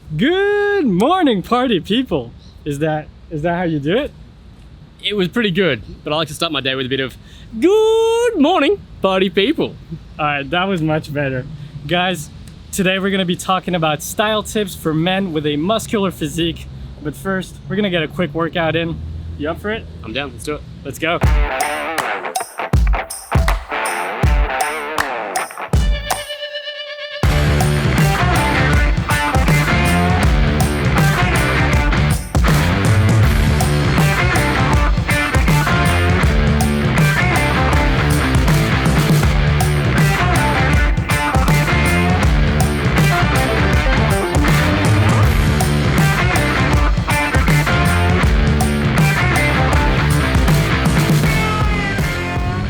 Good morning, party people. Is that how you do it? It was pretty good, but I like to start my day with a bit of good morning, party people. All right, that was much better. Guys, today we're gonna be talking about style tips for men with a muscular physique. But first, we're gonna get a quick workout in. You up for it? I'm down, let's do it. Let's go.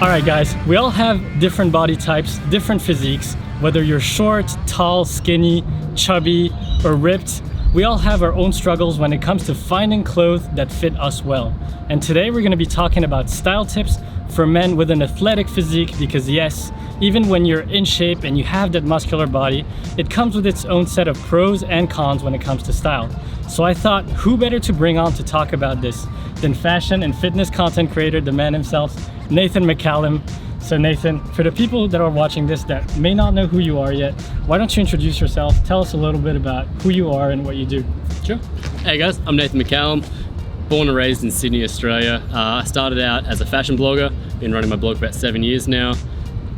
Alright guys, we all have different body types, different physiques, whether you're short, tall, skinny, chubby, or ripped. We all have our own struggles when it comes to finding clothes that fit us well. And today we're going to be talking about style tips for men with an athletic physique because yes, even when you're in shape and you have that muscular body, it comes with its own set of pros and cons when it comes to style. So I thought, who better to bring on to talk about this than fashion and fitness content creator, the man himself, Nathan McCallum. So Nathan, for the people that are watching this that may not know who you are yet, why don't you introduce yourself? Tell us a little bit about who you are and what you do. Sure. Hey guys, I'm Nathan McCallum, born and raised in Sydney, Australia. I started out as a fashion blogger, been running my blog for about 7 years now.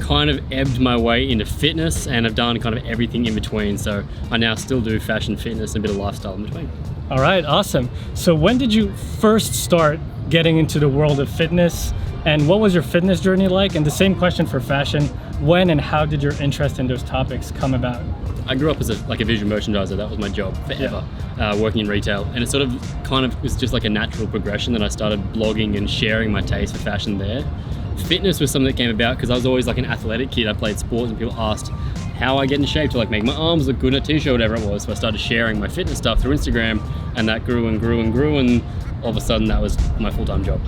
Kind of ebbed my way into fitness and I've done kind of everything in between. So I now still do fashion, fitness, and a bit of lifestyle in between. All right, awesome. So when did you first start getting into the world of fitness? And what was your fitness journey like? And the same question for fashion, when and how did your interest in those topics come about? I grew up as a visual merchandiser. That was my job forever, working in retail. And it sort of was just like a natural progression that I started blogging and sharing my taste for fashion there. Fitness was something that came about because I was always like an athletic kid. I played sports and people asked how I get in shape to like make my arms look good in a t-shirt, whatever it was. So I started sharing my fitness stuff through Instagram and that grew and grew and grew. And all of a sudden that was my full-time job.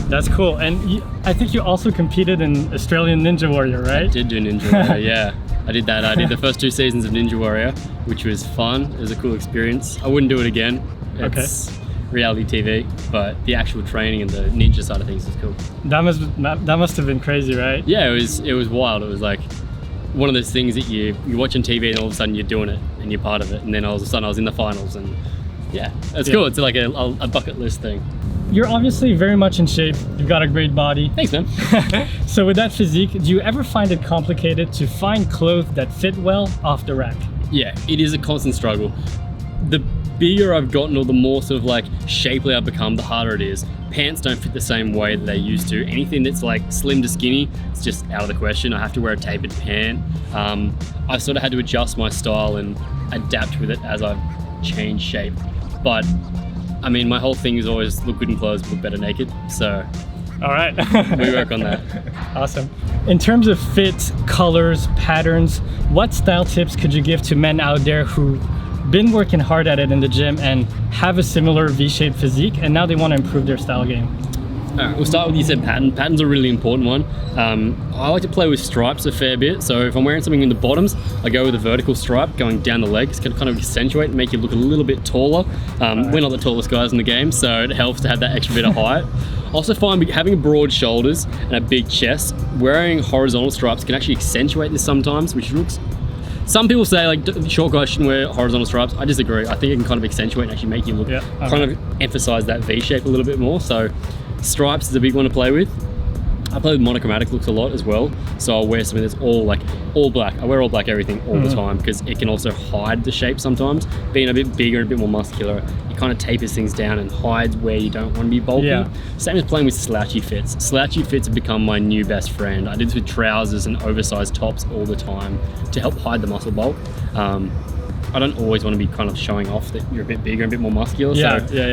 That's cool. And I think you also competed in Australian Ninja Warrior, right? I did do Ninja Warrior, yeah. I did that. I did the first 2 seasons of Ninja Warrior, which was fun. It was a cool experience. I wouldn't do it again. It's reality TV, but the actual training and the ninja side of things is cool. That must have been crazy, right? Yeah, it was wild. It was like one of those things that you watch on TV and all of a sudden you're doing it and you're part of it. And then all of a sudden I was in the finals and yeah, it's cool. It's like a bucket list thing. You're obviously very much in shape. You've got a great body. Thanks, man. So with that physique, do you ever find it complicated to find clothes that fit well off the rack? Yeah, it is a constant struggle. The bigger I've gotten or the more sort of like shapely I've become, the harder it is. Pants don't fit the same way that they used to. Anything that's like slim to skinny, it's just out of the question. I have to wear a tapered pant. I've sort of had to adjust my style and adapt with it as I've changed shape. But I mean, my whole thing is always look good in clothes, look better naked. So, all right, we work on that. Awesome. In terms of fit, colors, patterns, what style tips could you give to men out there who've been working hard at it in the gym and have a similar V-shaped physique and now they want to improve their style game? All right, we'll start with you said pattern. Pattern's a really important one. I like to play with stripes a fair bit. So if I'm wearing something in the bottoms, I go with a vertical stripe going down the legs. Can kind of accentuate and make you look a little bit taller. We're not the tallest guys in the game, so it helps to have that extra bit of height. Also find having broad shoulders and a big chest, wearing horizontal stripes can actually accentuate this sometimes, which looks... Some people say like short guys shouldn't wear horizontal stripes. I disagree. I think it can kind of accentuate and actually make you look, kind of emphasize that V shape a little bit more. So stripes is a big one to play with. I play with monochromatic looks a lot as well. So I'll wear something that's all black. I wear all black everything all the time because it can also hide the shape sometimes. Being a bit bigger and a bit more muscular, it kind of tapers things down and hides where you don't want to be bulky. Yeah. Same as playing with slouchy fits. Slouchy fits have become my new best friend. I do this with trousers and oversized tops all the time to help hide the muscle bulk. I don't always want to be kind of showing off that you're a bit bigger and a bit more muscular.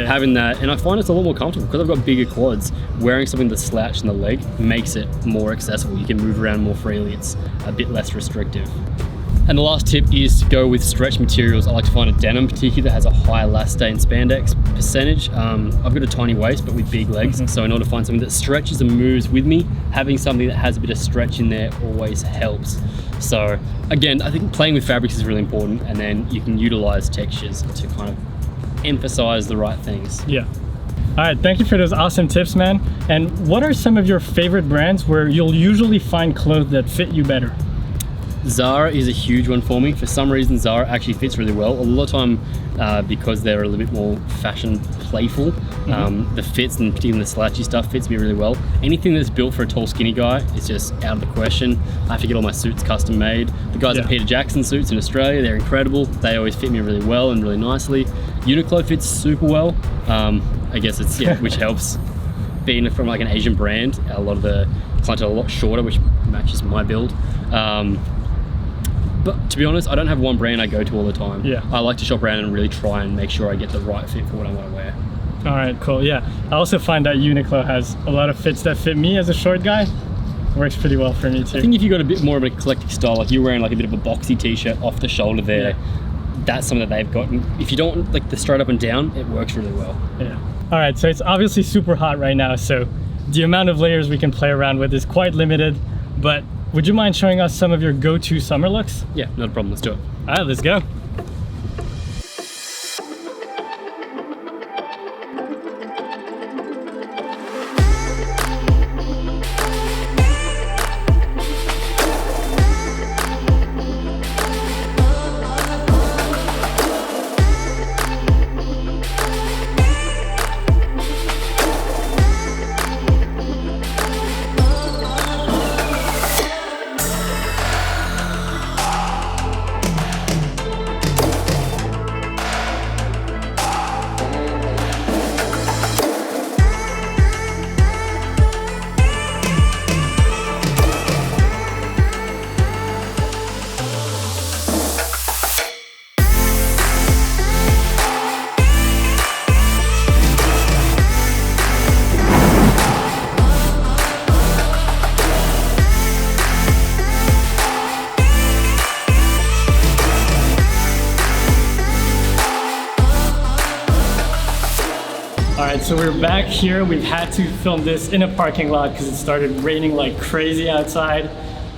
Having that, and I find it's a lot more comfortable because I've got bigger quads. Wearing something that's slouched in the leg makes it more accessible. You can move around more freely. It's a bit less restrictive. And the last tip is to go with stretch materials. I like to find a denim particularly that has a high elastane spandex percentage. I've got a tiny waist but with big legs, so in order to find something that stretches and moves with me, having something that has a bit of stretch in there always helps. So again, I think playing with fabrics is really important, and then you can utilize textures to kind of emphasize the right things. Yeah. All right, thank you for those awesome tips, man. And what are some of your favorite brands where you'll usually find clothes that fit you better? Zara is a huge one for me. For some reason, Zara actually fits really well. A lot of time, because they're a little bit more fashion playful, the fits, and particularly the slouchy stuff, fits me really well. Anything that's built for a tall, skinny guy is just out of the question. I have to get all my suits custom made. The guys at Peter Jackson suits in Australia, they're incredible. They always fit me really well and really nicely. Uniqlo fits super well. I guess it's, which helps. Being from like an Asian brand, a lot of the clients are a lot shorter, which matches my build. But to be honest, I don't have one brand I go to all the time. Yeah. I like to shop around and really try and make sure I get the right fit for what I want to wear. All right, cool. Yeah, I also find that Uniqlo has a lot of fits that fit me as a short guy. Works pretty well for me too. I think if you got a bit more of an eclectic style, like you're wearing like a bit of a boxy t-shirt off the shoulder there, that's something that they've got. And if you don't want like the straight up and down, it works really well. Yeah. All right, so it's obviously super hot right now, so the amount of layers we can play around with is quite limited, but would you mind showing us some of your go-to summer looks? Yeah, not a problem. Let's do it. All right, let's go. Alright, so we're back here. We've had to film this in a parking lot because it started raining like crazy outside,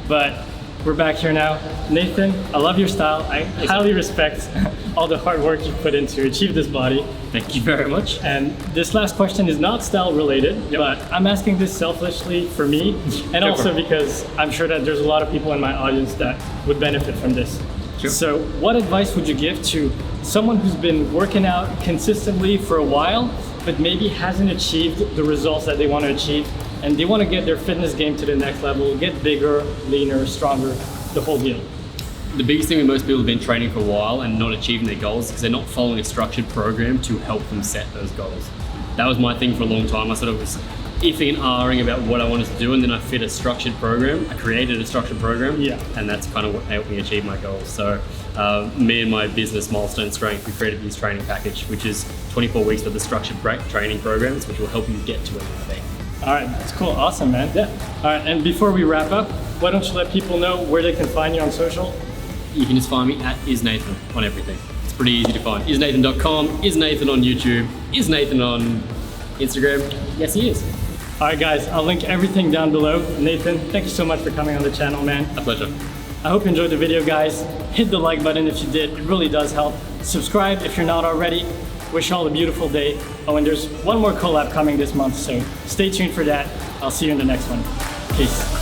but we're back here now. Nathan, I love your style. I highly respect all the hard work you put in to achieve this body. Thank you very much. And this last question is not style related, but I'm asking this selfishly for me, and also because I'm sure that there's a lot of people in my audience that would benefit from this. Sure. So what advice would you give to someone who's been working out consistently for a while, but maybe hasn't achieved the results that they want to achieve, and they want to get their fitness game to the next level, get bigger, leaner, stronger, the whole deal? The biggest thing with most people who've been training for a while and not achieving their goals is because they're not following a structured program to help them set those goals. That was my thing for a long time. I sort of was iffing and ahhing about what I wanted to do, and then I fit a structured program. I created a structured program, and that's kind of what helped me achieve my goals. So me and my business, Milestone Strength, we created this training package, which is 24 weeks of the structured training programs, which will help you get to where you want to be. All right, that's cool, awesome, man. Yeah. All right, and before we wrap up, why don't you let people know where they can find you on social? You can just find me at isnathan on everything. It's pretty easy to find. Isnathan.com, Isnathan on YouTube, Isnathan on Instagram. Yes, he is. All right, guys, I'll link everything down below. Nathan, thank you so much for coming on the channel, man. A pleasure. I hope you enjoyed the video, guys. Hit the like button if you did. It really does help. Subscribe if you're not already. Wish you all a beautiful day. Oh, and there's one more collab coming this month, so stay tuned for that. I'll see you in the next one. Peace.